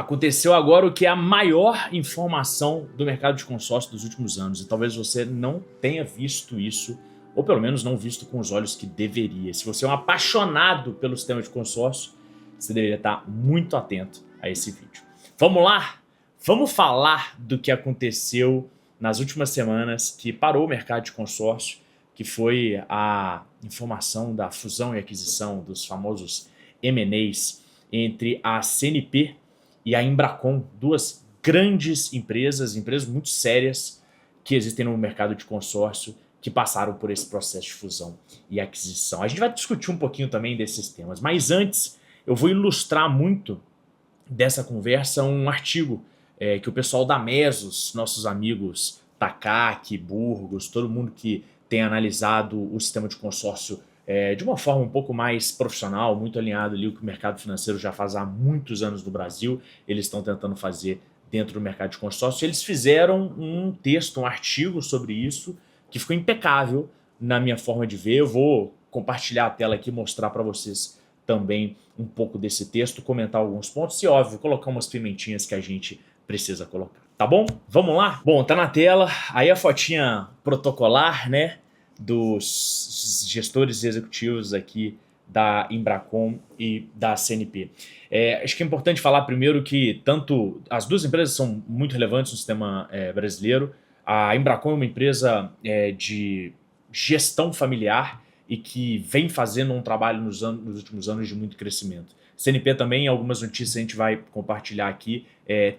Aconteceu agora o que é a maior informação do mercado de consórcio dos últimos anos, e talvez você não tenha visto isso, ou pelo menos não visto com os olhos que deveria. Se você é um apaixonado pelo sistema de consórcio, você deveria estar muito atento a esse vídeo. Vamos lá? Vamos falar do que aconteceu nas últimas semanas que parou o mercado de consórcio, que foi a informação da fusão e aquisição dos famosos M&As entre a CNP e a Embracon, duas grandes empresas muito sérias que existem no mercado de consórcio, que passaram por esse processo de fusão e aquisição. A gente vai discutir um pouquinho também desses temas, mas antes eu vou ilustrar muito dessa conversa um artigo que o pessoal da Mesos, nossos amigos Takaki, Burgos, todo mundo que tem analisado o sistema de consórcio de uma forma um pouco mais profissional, muito alinhado ali o que o mercado financeiro já faz há muitos anos no Brasil, eles estão tentando fazer dentro do mercado de consórcio. Eles fizeram um texto, um artigo sobre isso, que ficou impecável na minha forma de ver. Eu vou compartilhar a tela aqui e mostrar para vocês também um pouco desse texto, comentar alguns pontos e, óbvio, colocar umas pimentinhas que a gente precisa colocar. Tá bom? Vamos lá? Bom, tá na tela, aí a fotinha protocolar, né, dos gestores executivos aqui da Embracon e da CNP. Acho que é importante falar primeiro que tanto as duas empresas são muito relevantes no sistema brasileiro. A Embracon é uma empresa de gestão familiar e que vem fazendo um trabalho nos últimos anos de muito crescimento. CNP também, algumas notícias a gente vai compartilhar aqui,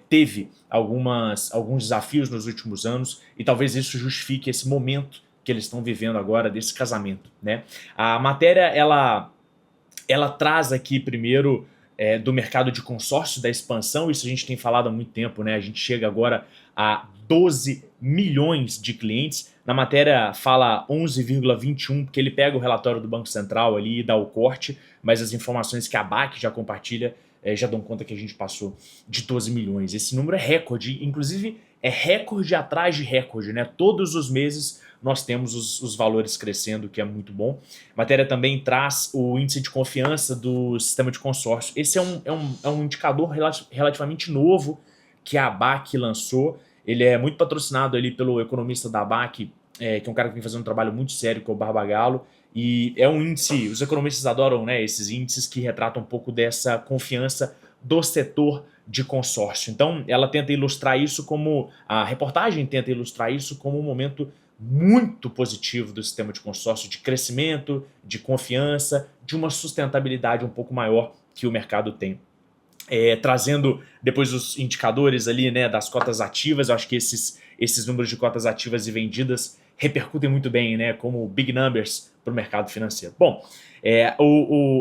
teve alguns desafios nos últimos anos e talvez isso justifique esse momento que eles estão vivendo agora desse casamento, né? A matéria, ela traz aqui primeiro do mercado de consórcio, da expansão, isso a gente tem falado há muito tempo, né? A gente chega agora a 12 milhões de clientes. Na matéria fala 11,21, porque ele pega o relatório do Banco Central ali e dá o corte, mas as informações que a BAC já compartilha já dão conta que a gente passou de 12 milhões. Esse número é recorde, inclusive é recorde atrás de recorde, né? Todos os meses nós temos os valores crescendo, que é muito bom. A matéria também traz o índice de confiança do sistema de consórcio. Esse é um indicador relativamente novo que a BAC lançou. Ele é muito patrocinado ali pelo economista da BAC, que é um cara que vem fazendo um trabalho muito sério, que é o Barbagallo, e é um índice, os economistas adoram, né, esses índices que retratam um pouco dessa confiança do setor de consórcio. Então, ela tenta ilustrar isso como, a reportagem tenta ilustrar isso como um momento muito positivo do sistema de consórcio, de crescimento, de confiança, de uma sustentabilidade um pouco maior que o mercado tem. Trazendo depois os indicadores ali, né, das cotas ativas, eu acho que esses números de cotas ativas e vendidas repercutem muito bem, né, como big numbers para o mercado financeiro. Bom,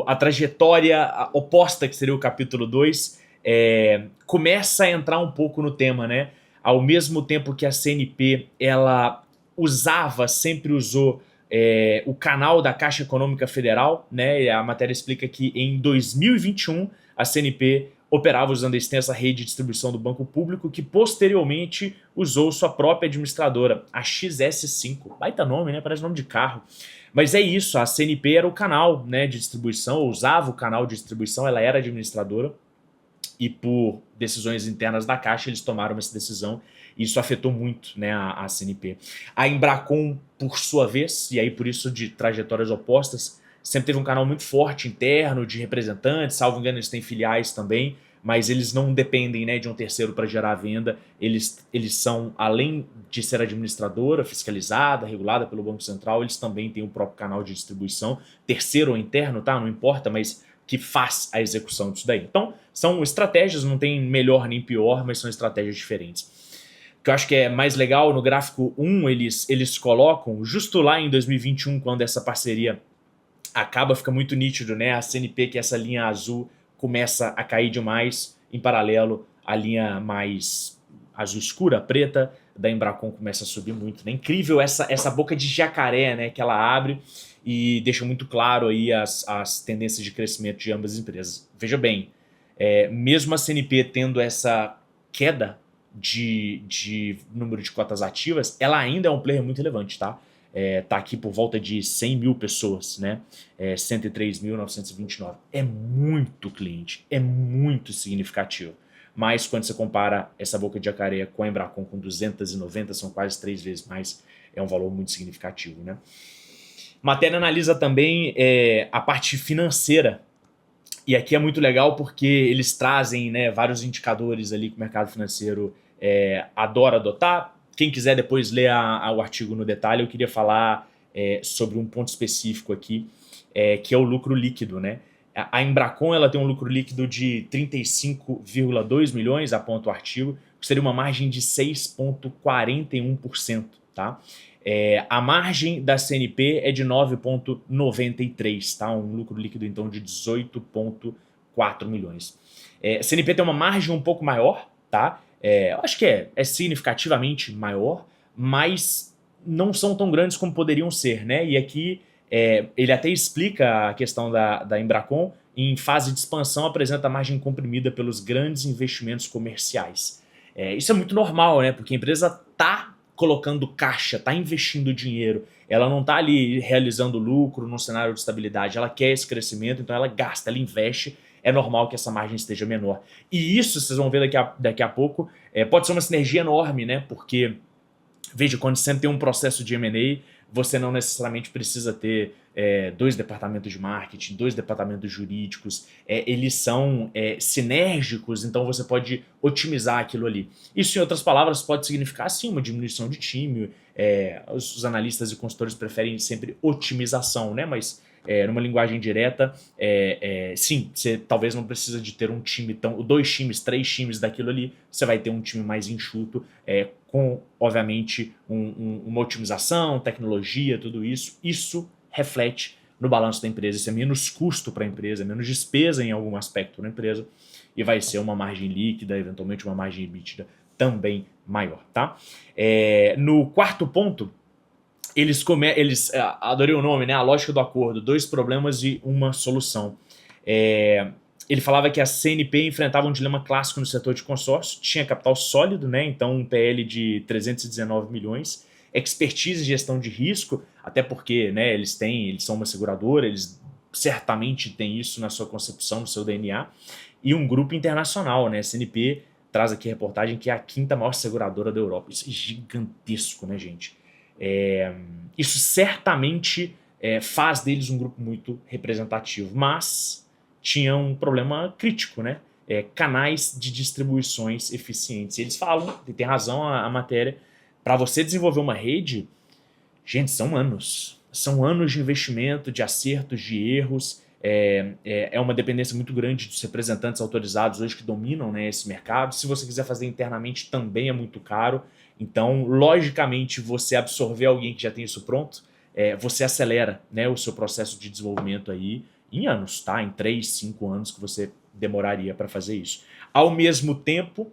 a trajetória oposta, que seria o capítulo 2, começa a entrar um pouco no tema, né? Ao mesmo tempo que a CNP ela sempre usou o canal da Caixa Econômica Federal, né? E a matéria explica que em 2021 a CNP operava usando a extensa rede de distribuição do Banco Público, que posteriormente usou sua própria administradora, a XS5. Baita nome, né? Parece nome de carro. Mas é isso, a CNP era o canal, né, de distribuição, usava o canal de distribuição, ela era administradora, e por decisões internas da Caixa eles tomaram essa decisão, e isso afetou muito, né, a CNP. A Embracon, por sua vez, e aí por isso de trajetórias opostas, sempre teve um canal muito forte interno de representantes, salvo engano eles têm filiais também, mas eles não dependem, né, de um terceiro para gerar a venda. Eles são, além de ser administradora, fiscalizada, regulada pelo Banco Central, eles também têm o próprio canal de distribuição, terceiro ou interno, tá? Não importa, mas que faz a execução disso daí. Então, são estratégias, não tem melhor nem pior, mas são estratégias diferentes. O que eu acho que é mais legal, no gráfico 1, eles colocam, justo lá em 2021, quando essa parceria acaba, fica muito nítido, né? A CNP, que é essa linha azul, começa a cair demais, em paralelo, a linha mais azul escura, preta, da Embracon começa a subir muito, né? Incrível essa boca de jacaré, né, que ela abre e deixa muito claro aí as tendências de crescimento de ambas as empresas. Veja bem, mesmo a CNP tendo essa queda de número de cotas ativas, ela ainda é um player muito relevante, tá? Tá aqui por volta de 100 mil pessoas, né? 103.929. É muito cliente, é muito significativo. mas quando você compara essa boca de jacaré com a Embracon com 290, são quase 3 vezes mais, é um valor muito significativo, né? A matéria analisa também a parte financeira, e aqui é muito legal porque eles trazem, né, vários indicadores ali que o mercado financeiro adora adotar. Quem quiser depois ler o artigo no detalhe, eu queria falar sobre um ponto específico aqui, que é o lucro líquido, né? A Embracon ela tem um lucro líquido de 35,2 milhões, aponta o artigo, que seria uma margem de 6,41%, tá? A margem da CNP é de 9,93, tá? Um lucro líquido então de 18,4 milhões. A CNP tem uma margem um pouco maior, tá? Eu acho que é significativamente maior, mas não são tão grandes como poderiam ser, né? E aqui ele até explica a questão da Embracon. Em fase de expansão, apresenta a margem comprimida pelos grandes investimentos comerciais. Isso é muito normal, né? Porque a empresa está colocando caixa, está investindo dinheiro, ela não está ali realizando lucro num cenário de estabilidade, ela quer esse crescimento, então ela gasta, ela investe, é normal que essa margem esteja menor. E isso, vocês vão ver daqui a pouco, pode ser uma sinergia enorme, né? Porque, veja, quando você tem um processo de M&A, você não necessariamente precisa ter 2 departamentos de marketing, 2 departamentos jurídicos, eles são sinérgicos, então você pode otimizar aquilo ali. Isso, em outras palavras, pode significar, sim, uma diminuição de time. Os analistas e consultores preferem sempre otimização, né? Mas numa linguagem direta, sim, você talvez não precisa de ter um time tão, 2 times, 3 times daquilo ali, você vai ter um time mais enxuto, com, obviamente, uma otimização, tecnologia, tudo isso. Isso reflete no balanço da empresa, isso é menos custo para a empresa, menos despesa em algum aspecto da empresa, e vai ser uma margem líquida, eventualmente uma margem líquida também maior, tá? No quarto ponto, eles adorei o nome, né? A lógica do acordo, 2 problemas e uma solução. Ele falava que a CNP enfrentava um dilema clássico no setor de consórcio, tinha capital sólido, né? Então um PL de 319 milhões, expertise em gestão de risco, até porque, né, eles são uma seguradora, eles certamente têm isso na sua concepção, no seu DNA, e um grupo internacional, né? A CNP traz aqui a reportagem que é a 5ª maior seguradora da Europa. Isso é gigantesco, né, gente? Isso certamente faz deles um grupo muito representativo, mas tinha um problema crítico, né? Canais de distribuições eficientes. E eles falam, e tem razão a matéria, para você desenvolver uma rede, gente, são anos. São anos de investimento, de acertos, de erros. É uma dependência muito grande dos representantes autorizados hoje que dominam, né, esse mercado. Se você quiser fazer internamente, também é muito caro. Então, logicamente, você absorver alguém que já tem isso pronto, você acelera, né, o seu processo de desenvolvimento aí em anos, tá? Em 3, 5 anos que você demoraria para fazer isso. Ao mesmo tempo,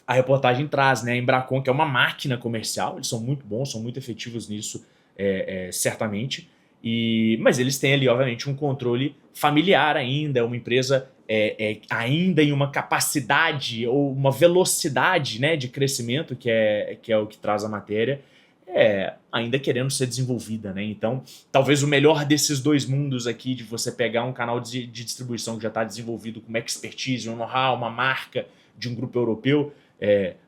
a reportagem traz, né, a Embracon, que é uma máquina comercial, eles são muito bons, são muito efetivos nisso, certamente, mas eles têm ali, obviamente, um controle familiar ainda, é uma empresa ainda em uma capacidade ou uma velocidade, né, de crescimento, que é o que traz a matéria, ainda querendo ser desenvolvida, né? Então, talvez o melhor desses 2 mundos aqui, de você pegar um canal de distribuição que já está desenvolvido com uma expertise, um know-how, uma marca de um grupo europeu,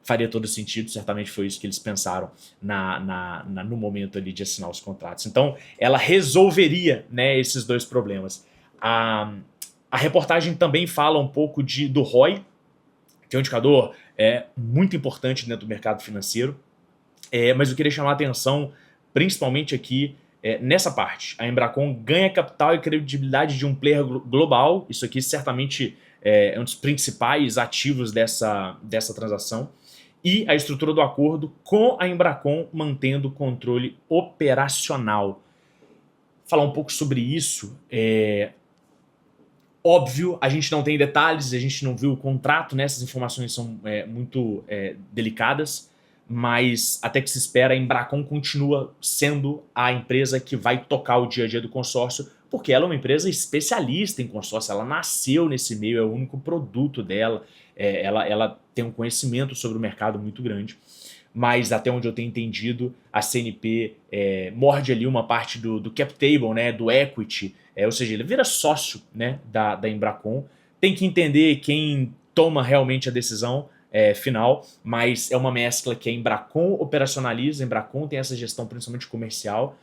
faria todo sentido, certamente foi isso que eles pensaram no momento ali de assinar os contratos. Então, ela resolveria, né, esses 2 problemas. A reportagem também fala um pouco do ROI, que é um indicador muito importante dentro do mercado financeiro, mas eu queria chamar a atenção principalmente aqui nessa parte. A Embracon ganha capital e credibilidade de um player global, isso aqui certamente é um dos principais ativos dessa transação, e a estrutura do acordo com a Embracon mantendo o controle operacional. Falar um pouco sobre isso, óbvio, a gente não tem detalhes, a gente não viu o contrato, né? Essas informações são muito delicadas, mas até que se espera, a Embracon continua sendo a empresa que vai tocar o dia a dia do consórcio, porque ela é uma empresa especialista em consórcio, ela nasceu nesse meio, é o único produto dela, ela tem um conhecimento sobre o mercado muito grande, mas até onde eu tenho entendido, a CNP morde ali uma parte do cap table, né, do equity, ou seja, ele vira sócio, né, da Embracon, tem que entender quem toma realmente a decisão final, mas é uma mescla que a Embracon operacionaliza, a Embracon tem essa gestão principalmente comercial,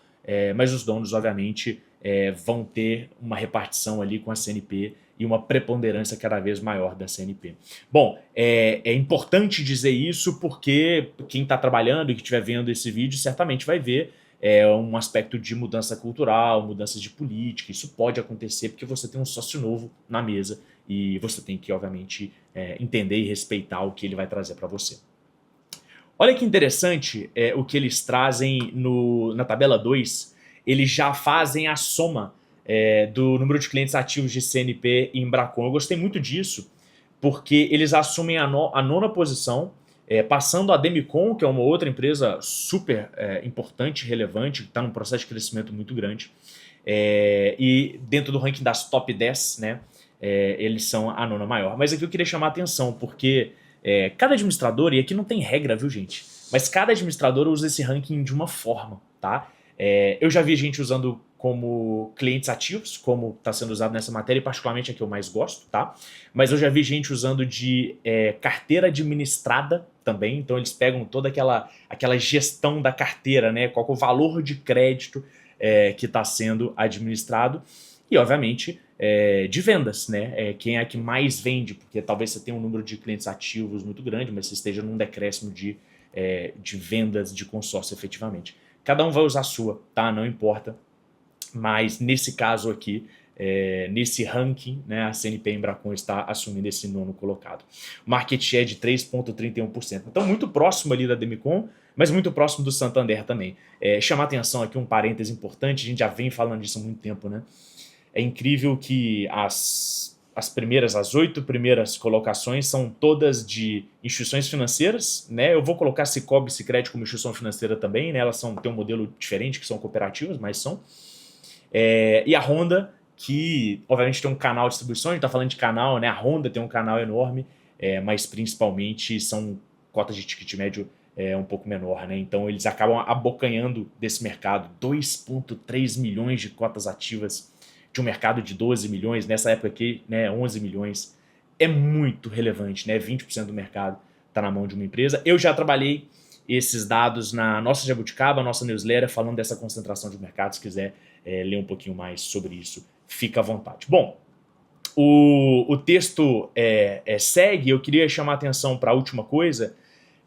mas os donos, obviamente, vão ter uma repartição ali com a CNP e uma preponderância cada vez maior da CNP. Bom, é importante dizer isso porque quem está trabalhando e que estiver vendo esse vídeo certamente vai ver um aspecto de mudança cultural, mudanças de política. Isso pode acontecer porque você tem um sócio novo na mesa e você tem que, obviamente, entender e respeitar o que ele vai trazer para você. Olha que interessante o que eles trazem na tabela 2. Eles já fazem a soma do número de clientes ativos de CNP e Embracon. Eu gostei muito disso, porque eles assumem a nona posição, passando a Demicon, que é uma outra empresa super importante, relevante, que está num processo de crescimento muito grande. E dentro do ranking das top 10, né, eles são a nona maior. Mas aqui eu queria chamar a atenção, porque cada administrador, e aqui não tem regra, viu, gente? Mas cada administrador usa esse ranking de uma forma, tá? Eu já vi gente usando como clientes ativos, como está sendo usado nessa matéria, e particularmente a que eu mais gosto, tá? Mas eu já vi gente usando de carteira administrada também, então eles pegam toda aquela gestão da carteira, né? Qual que é o valor de crédito que está sendo administrado, e obviamente de vendas, né? Quem é que mais vende, porque talvez você tenha um número de clientes ativos muito grande, mas você esteja num decréscimo de vendas de consórcio efetivamente. Cada um vai usar a sua, tá? Não importa. Mas nesse caso aqui, nesse ranking, né, a CNP Embracon está assumindo esse nono colocado. O market share de 3,31%. Então muito próximo ali da Demicon, mas muito próximo do Santander também. Chamar atenção aqui, um parêntese importante, a gente já vem falando disso há muito tempo, né? É incrível que as 8 primeiras colocações são todas de instituições financeiras, né? Eu vou colocar Sicoob e Sicredi como instituição financeira também, né? Elas têm um modelo diferente, que são cooperativas, mas são. E a Honda, que obviamente tem um canal de distribuição, a gente está falando de canal, né? A Honda tem um canal enorme, mas principalmente são cotas de ticket médio um pouco menor, né? Então eles acabam abocanhando desse mercado 2,3 milhões de cotas ativas de um mercado de 12 milhões, nessa época aqui, né, 11 milhões. É muito relevante, né? 20% do mercado está na mão de uma empresa. Eu já trabalhei esses dados na nossa Jabuticaba, nossa newsletter, falando dessa concentração de mercado. Se quiser ler um pouquinho mais sobre isso, fica à vontade. Bom, o texto segue. Eu queria chamar a atenção para a última coisa,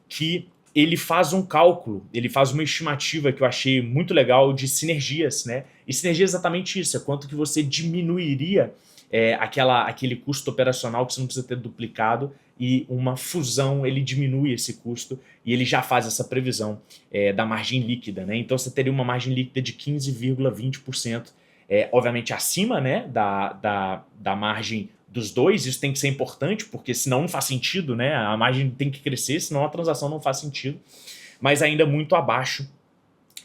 que ele faz um cálculo, ele faz uma estimativa que eu achei muito legal de sinergias, né? E sinergia é exatamente isso, é quanto que você diminuiria aquele custo operacional que você não precisa ter duplicado, e uma fusão, ele diminui esse custo e ele já faz essa previsão da margem líquida, né? Então você teria uma margem líquida de 15,20%, obviamente acima, né, da margem dos dois. Isso tem que ser importante, porque senão não faz sentido, né? A margem tem que crescer, senão a transação não faz sentido. Mas ainda muito abaixo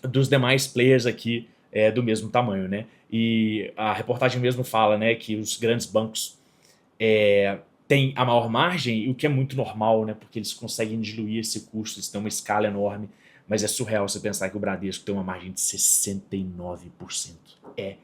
dos demais players aqui do mesmo tamanho, né? E a reportagem mesmo fala, né, que os grandes bancos têm a maior margem, o que é muito normal, né? Porque eles conseguem diluir esse custo, eles têm uma escala enorme, mas é surreal você pensar que o Bradesco tem uma margem de 69%. É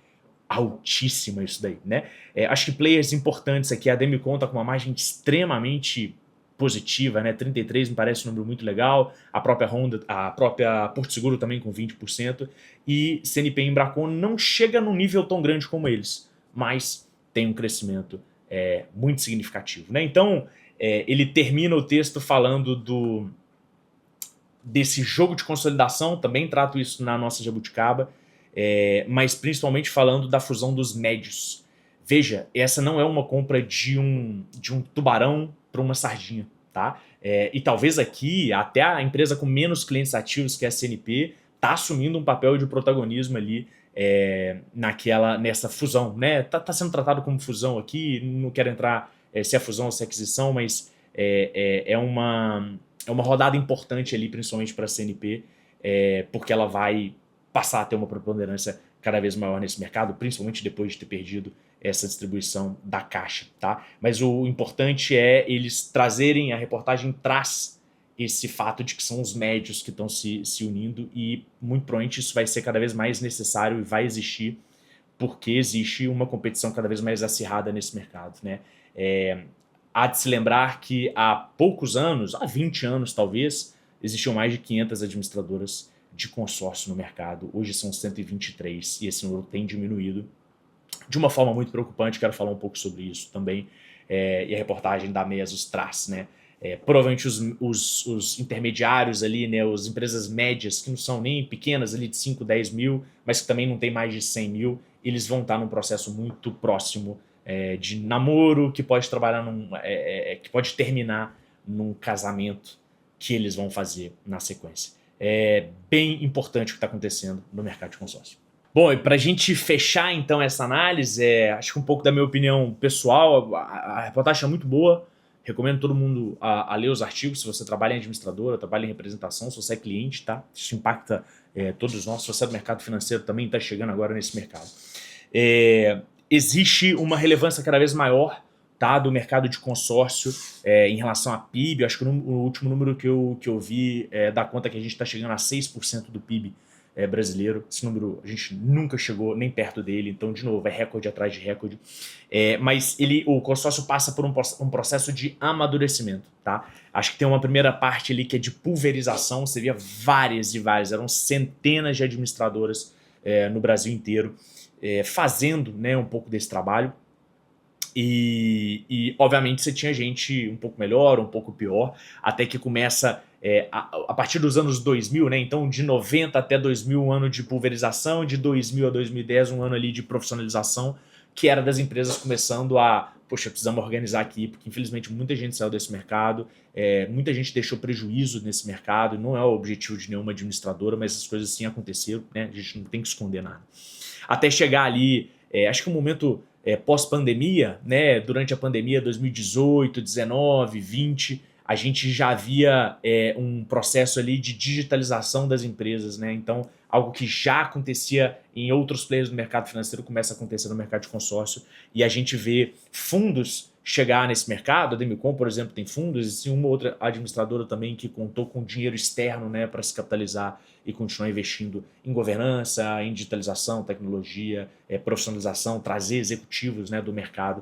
altíssima isso daí, né? Acho que players importantes aqui, a Demicon está com uma margem extremamente positiva, né? 33 me parece um número muito legal, a própria Honda, a própria Porto Seguro também com 20%, e CNP e Embracon não chega num nível tão grande como eles, mas tem um crescimento muito significativo, né? Então, ele termina o texto falando desse jogo de consolidação, também trato isso na nossa Jabuticaba, mas principalmente falando da fusão dos médios. Veja, essa não é uma compra de um tubarão para uma sardinha, tá? E talvez aqui até a empresa com menos clientes ativos, que é a CNP, está assumindo um papel de protagonismo ali nessa fusão, né? Tá sendo tratado como fusão aqui, não quero entrar se é fusão ou se é aquisição, mas é uma rodada importante ali, principalmente para a CNP, porque ela vai passar a ter uma preponderância cada vez maior nesse mercado, principalmente depois de ter perdido essa distribuição da Caixa, tá? Mas o importante é eles trazerem, a reportagem traz esse fato de que são os médios que estão se unindo, e muito provavelmente isso vai ser cada vez mais necessário e vai existir, porque existe uma competição cada vez mais acirrada nesse mercado, né? há de se lembrar que há poucos anos, há 20 anos talvez, existiam mais de 500 administradoras de consórcio no mercado. Hoje são 123 e esse número tem diminuído de uma forma muito preocupante. Quero falar um pouco sobre isso também, e a reportagem da Mesos traz, né? Provavelmente os intermediários ali, né, as empresas médias, que não são nem pequenas, ali de 5, 10 mil, mas que também não tem mais de 100 mil, eles vão estar num processo muito próximo de namoro, que pode trabalhar que pode terminar num casamento que eles vão fazer na sequência. É bem importante o que está acontecendo no mercado de consórcio. Bom, e para a gente fechar então essa análise, acho que um pouco da minha opinião pessoal, a reportagem é muito boa, recomendo todo mundo a ler os artigos, se você trabalha em administradora, trabalha em representação, se você é cliente, tá? Isso impacta todos nós, se você é do mercado financeiro também está chegando agora nesse mercado. Existe uma relevância cada vez maior, tá, do mercado de consórcio em relação a PIB. Acho que o último número que eu vi dá conta que a gente está chegando a 6% do PIB brasileiro. Esse número a gente nunca chegou nem perto dele, então, de novo, é recorde atrás de recorde. Mas o consórcio passa por um processo de amadurecimento, tá? Acho que tem uma primeira parte ali que é de pulverização. Você via várias e várias, eram centenas de administradoras no Brasil inteiro fazendo, né, um pouco desse trabalho. E obviamente você tinha gente um pouco melhor, um pouco pior, até que começa a partir dos anos 2000, né? Então de 90 até 2000 um ano de pulverização, de 2000 a 2010 um ano ali de profissionalização, que era das empresas começando a, poxa, precisamos organizar aqui, porque infelizmente muita gente saiu desse mercado, muita gente deixou prejuízo nesse mercado, não é o objetivo de nenhuma administradora, mas essas coisas sim aconteceram, né? A gente não tem que esconder nada. Até chegar ali, acho que um momento pós-pandemia, né, durante a pandemia 2018, 19, 20, a gente já via um processo ali de digitalização das empresas, né? Então, algo que já acontecia em outros players do mercado financeiro começa a acontecer no mercado de consórcio, e a gente vê fundos chegar nesse mercado. A Demicon, por exemplo, tem fundos, e uma outra administradora também que contou com dinheiro externo, né, para se capitalizar e continuar investindo em governança, em digitalização, tecnologia, profissionalização, trazer executivos, né, do mercado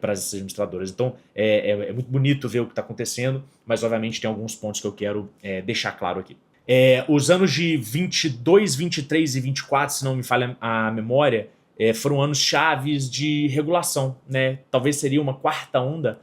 para essas administradoras. Então, é muito bonito ver o que está acontecendo, mas obviamente tem alguns pontos que eu quero deixar claro aqui. Os anos de 22, 23 e 24, se não me falha a memória, foram anos chaves de regulação, né? Talvez seria uma quarta onda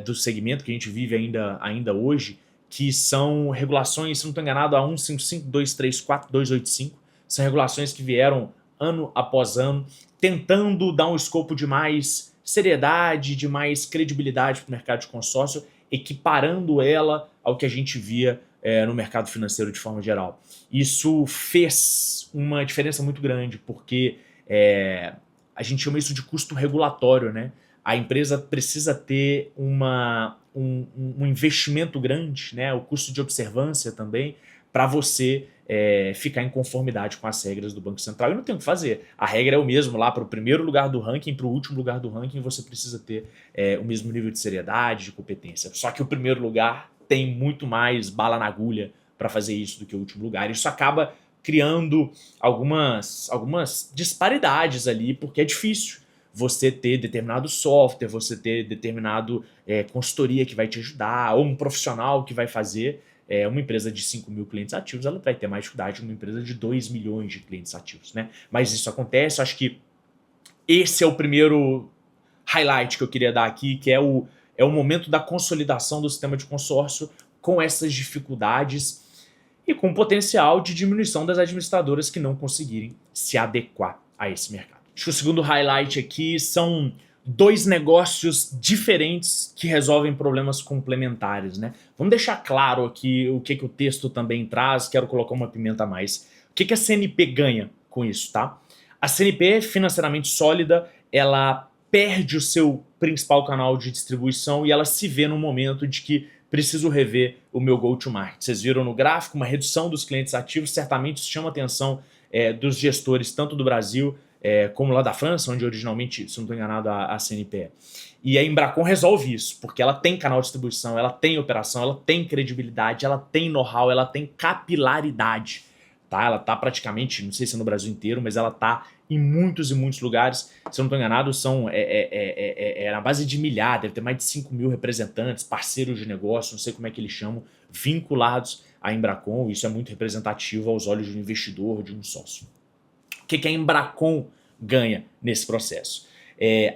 do segmento que a gente vive ainda hoje, que são regulações, se não estou enganado, a 155, 234, 285. São regulações que vieram ano após ano, tentando dar um escopo de mais seriedade, de mais credibilidade para o mercado de consórcio, equiparando ela ao que a gente via no mercado financeiro de forma geral. Isso fez uma diferença muito grande, porque a gente chama isso de custo regulatório, né? A empresa precisa ter um investimento grande, né? O custo de observância também, para você ficar em conformidade com as regras do Banco Central. E não tem o que fazer. A regra é o mesmo lá para o primeiro lugar do ranking, para o último lugar do ranking, você precisa ter o mesmo nível de seriedade, de competência. Só que o primeiro lugar tem muito mais bala na agulha para fazer isso do que o último lugar. Isso acaba criando algumas disparidades ali, porque é difícil você ter determinado software, você ter determinado consultoria que vai te ajudar, ou um profissional que vai fazer. Uma empresa de 5 mil clientes ativos, ela vai ter mais dificuldade que uma empresa de 2 milhões de clientes ativos, né? Mas isso acontece. Acho que esse é o primeiro highlight que eu queria dar aqui, que é o momento da consolidação do sistema de consórcio com essas dificuldades e com potencial de diminuição das administradoras que não conseguirem se adequar a esse mercado. Acho que o segundo highlight aqui são dois negócios diferentes que resolvem problemas complementares, né? Vamos deixar claro aqui o que o texto também traz, quero colocar uma pimenta a mais. O que a CNP ganha com isso, tá? A CNP, financeiramente sólida, ela perde o seu principal canal de distribuição e ela se vê no momento de que preciso rever o meu go-to-market. Vocês viram no gráfico uma redução dos clientes ativos, certamente isso chama a atenção dos gestores, tanto do Brasil como lá da França, onde originalmente, se não estou enganado, a CNP é. E a Embracon resolve isso, porque ela tem canal de distribuição, ela tem operação, ela tem credibilidade, ela tem know-how, ela tem capilaridade. Tá? Ela está praticamente, não sei se é no Brasil inteiro, mas ela está em muitos e muitos lugares. Se eu não estou enganado, é na base de milhares, deve ter mais de 5 mil representantes, parceiros de negócio, não sei como é que eles chamam, vinculados à Embracon. Isso é muito representativo aos olhos de um investidor, de um sócio. O que a Embracon ganha nesse processo?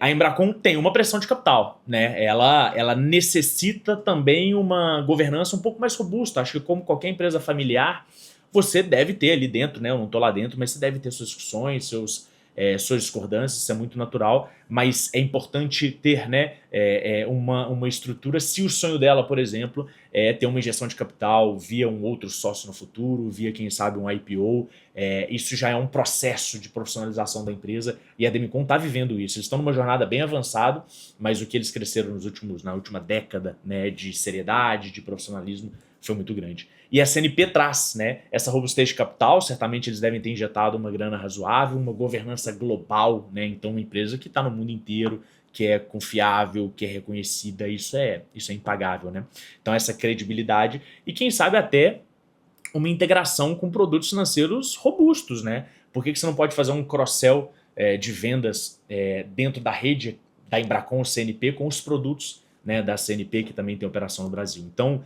A Embracon tem uma pressão de capital, né? Ela necessita também uma governança um pouco mais robusta. Acho que como qualquer empresa familiar, você deve ter ali dentro, né? Eu não estou lá dentro, mas você deve ter suas discussões, suas discordâncias, isso é muito natural, mas é importante ter, né, uma estrutura. Se o sonho dela, por exemplo, é ter uma injeção de capital via um outro sócio no futuro, via, quem sabe, um IPO, isso já é um processo de profissionalização da empresa, e a Demicon está vivendo isso. Eles estão numa jornada bem avançada, mas o que eles cresceram na última década, né, de seriedade, de profissionalismo, foi muito grande. E a CNP traz, né, essa robustez de capital. Certamente eles devem ter injetado uma grana razoável, uma governança global, né, então uma empresa que está no mundo inteiro, que é confiável, que é reconhecida, isso é impagável, né? Então essa credibilidade e quem sabe até uma integração com produtos financeiros robustos, né? Por que você não pode fazer um cross-sell de vendas dentro da rede da Embracon CNP com os produtos, né, da CNP, que também tem operação no Brasil? Então,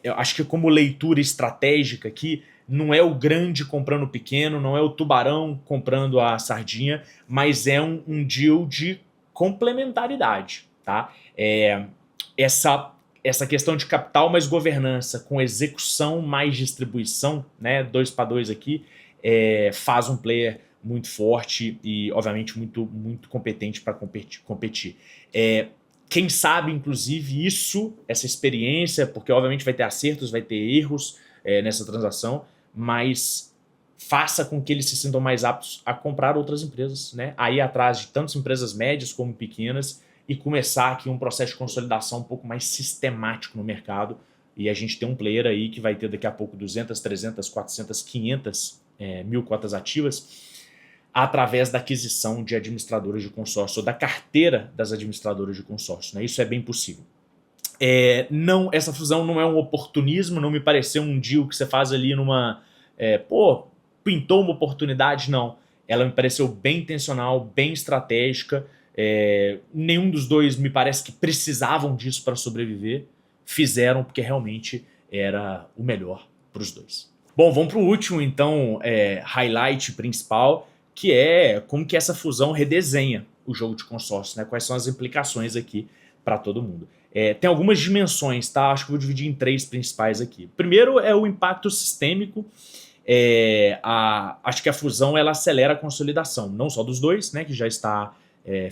eu acho que como leitura estratégica aqui, não é o grande comprando o pequeno, não é o tubarão comprando a sardinha, mas é um deal de complementaridade, tá? Essa questão de capital mais governança com execução mais distribuição, né, 2 para 2 aqui, faz um player muito forte e, obviamente, muito, muito competente para competir. Quem sabe, inclusive, essa experiência, porque obviamente vai ter acertos, vai ter erros nessa transação, mas faça com que eles se sintam mais aptos a comprar outras empresas, né? A ir atrás de tantas empresas médias como pequenas e começar aqui um processo de consolidação um pouco mais sistemático no mercado. E a gente tem um player aí que vai ter daqui a pouco 200, 300, 400, 500 mil cotas ativas, através da aquisição de administradoras de consórcio, ou da carteira das administradoras de consórcio, né? Isso é bem possível. Essa fusão não é um oportunismo, não me pareceu um deal que você faz ali numa... pintou uma oportunidade, não. Ela me pareceu bem intencional, bem estratégica. Nenhum dos dois me parece que precisavam disso para sobreviver. Fizeram porque realmente era o melhor para os dois. Bom, vamos para o último, então, highlight principal, que é como que essa fusão redesenha o jogo de consórcio, né? Quais são as implicações aqui para todo mundo. Tem algumas dimensões, tá? Acho que vou dividir em 3 principais aqui. Primeiro é o impacto sistêmico. Acho que a fusão ela acelera a consolidação, não só dos dois, né, que já está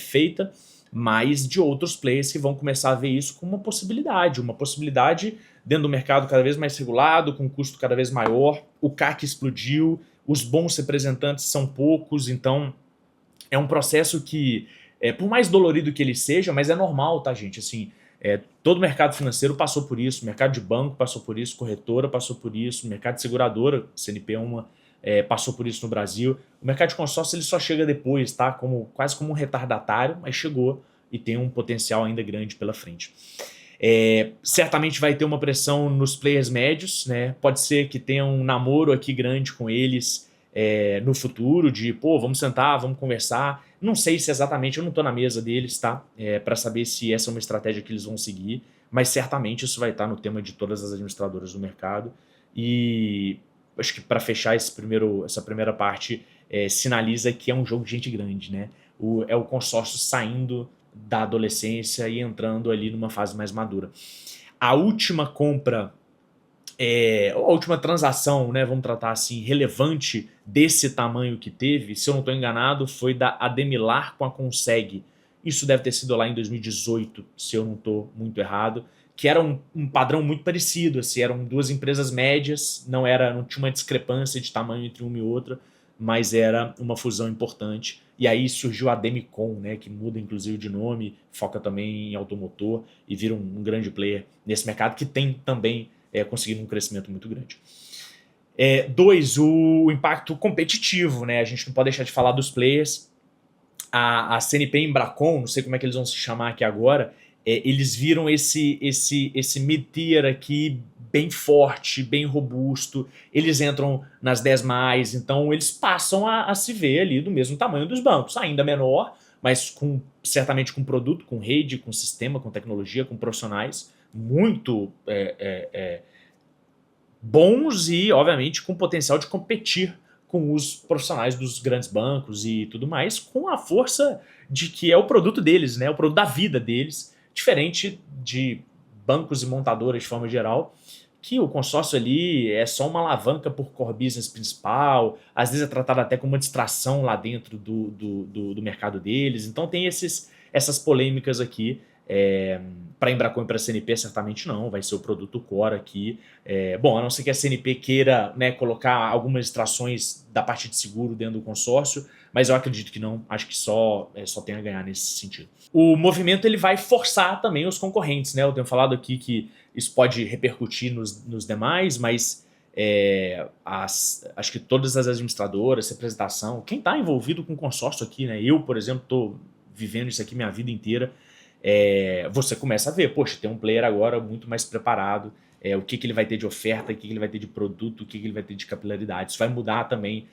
feita, mas de outros players que vão começar a ver isso como uma possibilidade dentro do mercado cada vez mais regulado, com um custo cada vez maior. O CAC explodiu, os bons representantes são poucos, então é um processo que, por mais dolorido que ele seja, mas é normal, tá, gente? Assim, todo mercado financeiro passou por isso, mercado de banco passou por isso, corretora passou por isso, mercado de seguradora, CNP é uma, passou por isso no Brasil. O mercado de consórcio ele só chega depois, tá? Quase como um retardatário, mas chegou e tem um potencial ainda grande pela frente. Certamente vai ter uma pressão nos players médios, né? Pode ser que tenha um namoro aqui grande com eles no futuro, de vamos sentar, vamos conversar. Não sei se exatamente, eu não estou na mesa deles, tá? Para saber se essa é uma estratégia que eles vão seguir, mas certamente isso vai estar no tema de todas as administradoras do mercado. E acho que para fechar essa primeira parte, sinaliza que é um jogo de gente grande, né? É o consórcio saindo da adolescência e entrando ali numa fase mais madura. A última compra, ou a última transação, né, vamos tratar assim, relevante desse tamanho que teve, se eu não estou enganado, foi da Ademilar com a Conseg. Isso deve ter sido lá em 2018, se eu não estou muito errado, que era um padrão muito parecido, assim, eram 2 empresas médias, não tinha uma discrepância de tamanho entre uma e outra, mas era uma fusão importante. E aí surgiu a Demicon, né, que muda inclusive de nome, foca também em automotor e vira um grande player nesse mercado que tem também conseguindo um crescimento muito grande. 2, o impacto competitivo, né? A gente não pode deixar de falar dos players. A CNP e Embracon, não sei como é que eles vão se chamar aqui agora, eles viram esse mid-tier aqui bem forte, bem robusto, eles entram nas 10 mais, então eles passam a se ver ali do mesmo tamanho dos bancos, ainda menor, mas certamente com produto, com rede, com sistema, com tecnologia, com profissionais muito bons e, obviamente, com potencial de competir com os profissionais dos grandes bancos e tudo mais, com a força de que é o produto deles, né? O produto da vida deles, diferente de bancos e montadoras de forma geral, que o consórcio ali é só uma alavanca por core business principal, às vezes é tratado até como uma distração lá dentro do mercado deles, então tem essas polêmicas aqui. Para Embracon e para a CNP certamente não, vai ser o produto core aqui. Bom, a não ser que a CNP queira, né, colocar algumas distrações da parte de seguro dentro do consórcio, mas eu acredito que não, acho que só tem a ganhar nesse sentido. O movimento ele vai forçar também os concorrentes, né? Eu tenho falado aqui que isso pode repercutir nos demais, mas acho que todas as administradoras, representação, quem está envolvido com consórcio aqui, né? Eu, por exemplo, estou vivendo isso aqui minha vida inteira. Você começa a ver, poxa, tem um player agora muito mais preparado, o que ele vai ter de oferta, o que ele vai ter de produto, o que ele vai ter de capilaridade. Isso vai mudar também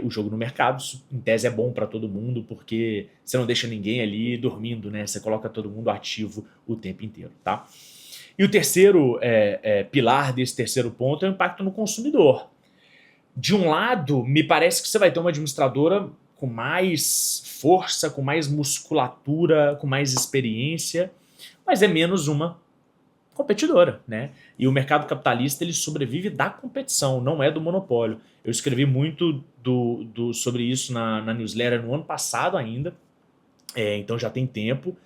o jogo no mercado. Isso, em tese, é bom para todo mundo, porque você não deixa ninguém ali dormindo, né? Você coloca todo mundo ativo o tempo inteiro, tá? E o terceiro pilar desse terceiro ponto é o impacto no consumidor. De um lado, me parece que você vai ter uma administradora com mais força, com mais musculatura, com mais experiência, mas é menos uma competidora, né? E o mercado capitalista ele sobrevive da competição, não é do monopólio. Eu escrevi muito sobre isso na newsletter no ano passado ainda, então já tem tempo,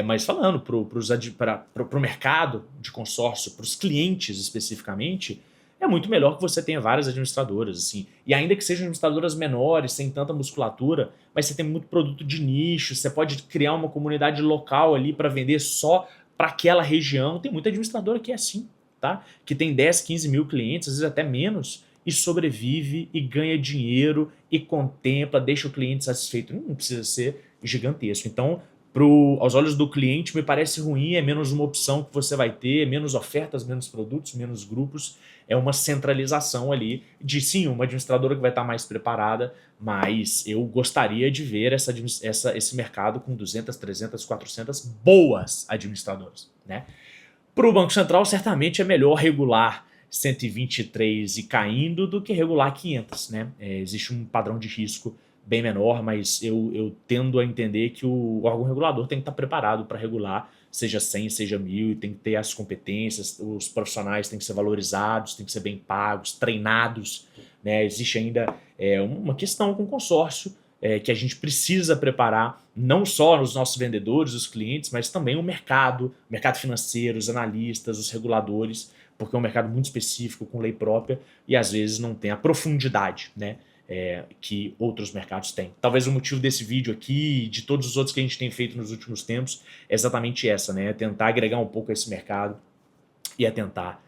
mas falando para o mercado de consórcio, para os clientes especificamente, é muito melhor que você tenha várias administradoras, assim. E ainda que sejam administradoras menores, sem tanta musculatura, mas você tem muito produto de nicho, você pode criar uma comunidade local ali para vender só para aquela região. Tem muita administradora que é assim, tá? Que tem 10, 15 mil clientes, às vezes até menos, e sobrevive e ganha dinheiro e contempla, deixa o cliente satisfeito. Não precisa ser gigantesco. Então, aos olhos do cliente, me parece ruim, é menos uma opção que você vai ter, menos ofertas, menos produtos, menos grupos, é uma centralização ali de, sim, uma administradora que vai estar mais preparada, mas eu gostaria de ver esse mercado com 200, 300, 400 boas administradoras, né? Para o Banco Central, certamente é melhor regular 123 e caindo do que regular 500, né? Existe um padrão de risco bem menor, mas eu tendo a entender que o órgão regulador tem que estar preparado para regular, seja 100, seja 1000, e tem que ter as competências, os profissionais têm que ser valorizados, têm que ser bem pagos, treinados, né? Existe ainda uma questão com o consórcio que a gente precisa preparar, não só os nossos vendedores, os clientes, mas também o mercado financeiro, os analistas, os reguladores, porque é um mercado muito específico, com lei própria, e às vezes não tem a profundidade, né? Que outros mercados têm. Talvez o motivo desse vídeo aqui e de todos os outros que a gente tem feito nos últimos tempos é exatamente essa, né? É tentar agregar um pouco a esse mercado e é tentar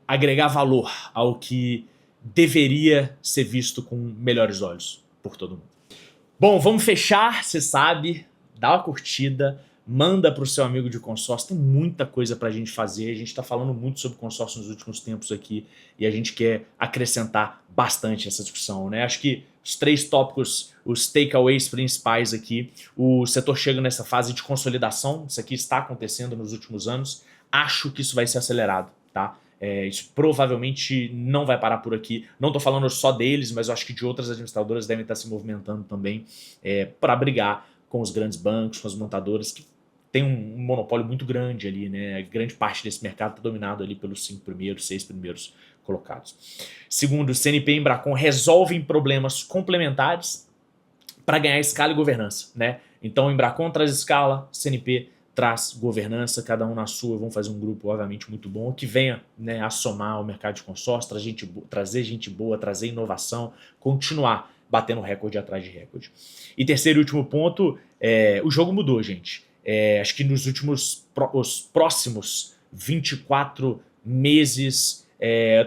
agregar valor ao que deveria ser visto com melhores olhos por todo mundo. Bom, vamos fechar, você sabe, dá uma curtida, manda para o seu amigo de consórcio, tem muita coisa para a gente fazer, a gente está falando muito sobre consórcio nos últimos tempos aqui e a gente quer acrescentar bastante essa discussão, né? Acho que os 3 tópicos, os takeaways principais aqui, o setor chega nessa fase de consolidação, isso aqui está acontecendo nos últimos anos, acho que isso vai ser acelerado, tá? Isso provavelmente não vai parar por aqui. Não estou falando só deles, mas eu acho que de outras administradoras devem estar se movimentando também para brigar com os grandes bancos, com as montadoras, que tem um monopólio muito grande ali, né? Grande parte desse mercado está dominado ali pelos 5 primeiros, 6 primeiros colocados. Segundo, CNP e Embracon resolvem problemas complementares para ganhar escala e governança, né? Então, Embracon traz escala, CNP traz governança, cada um na sua, vão fazer um grupo, obviamente, muito bom, que venha, né, a somar ao mercado de consórcio, trazer gente boa, trazer inovação, continuar batendo recorde atrás de recorde. E terceiro e último ponto, o jogo mudou, gente. Acho que nos os próximos 24 meses,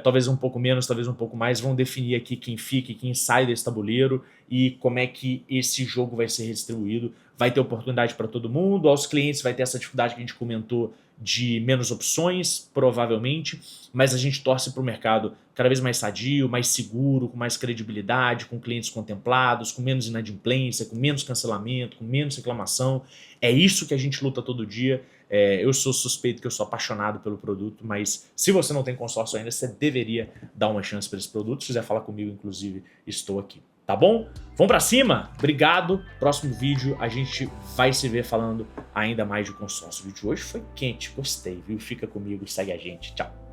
talvez um pouco menos, talvez um pouco mais, vão definir aqui quem fica e quem sai desse tabuleiro e como é que esse jogo vai ser redistribuído. Vai ter oportunidade para todo mundo, aos clientes vai ter essa dificuldade que a gente comentou de menos opções, provavelmente, mas a gente torce para o mercado cada vez mais sadio, mais seguro, com mais credibilidade, com clientes contemplados, com menos inadimplência, com menos cancelamento, com menos reclamação. É isso que a gente luta todo dia. Eu sou suspeito que eu sou apaixonado pelo produto, mas se você não tem consórcio ainda, você deveria dar uma chance para esse produto. Se quiser falar comigo, inclusive, estou aqui. Tá bom? Vamos pra cima? Obrigado. Próximo vídeo a gente vai se ver falando ainda mais de consórcio. O vídeo de hoje foi quente, gostei, viu? Fica comigo, segue a gente. Tchau.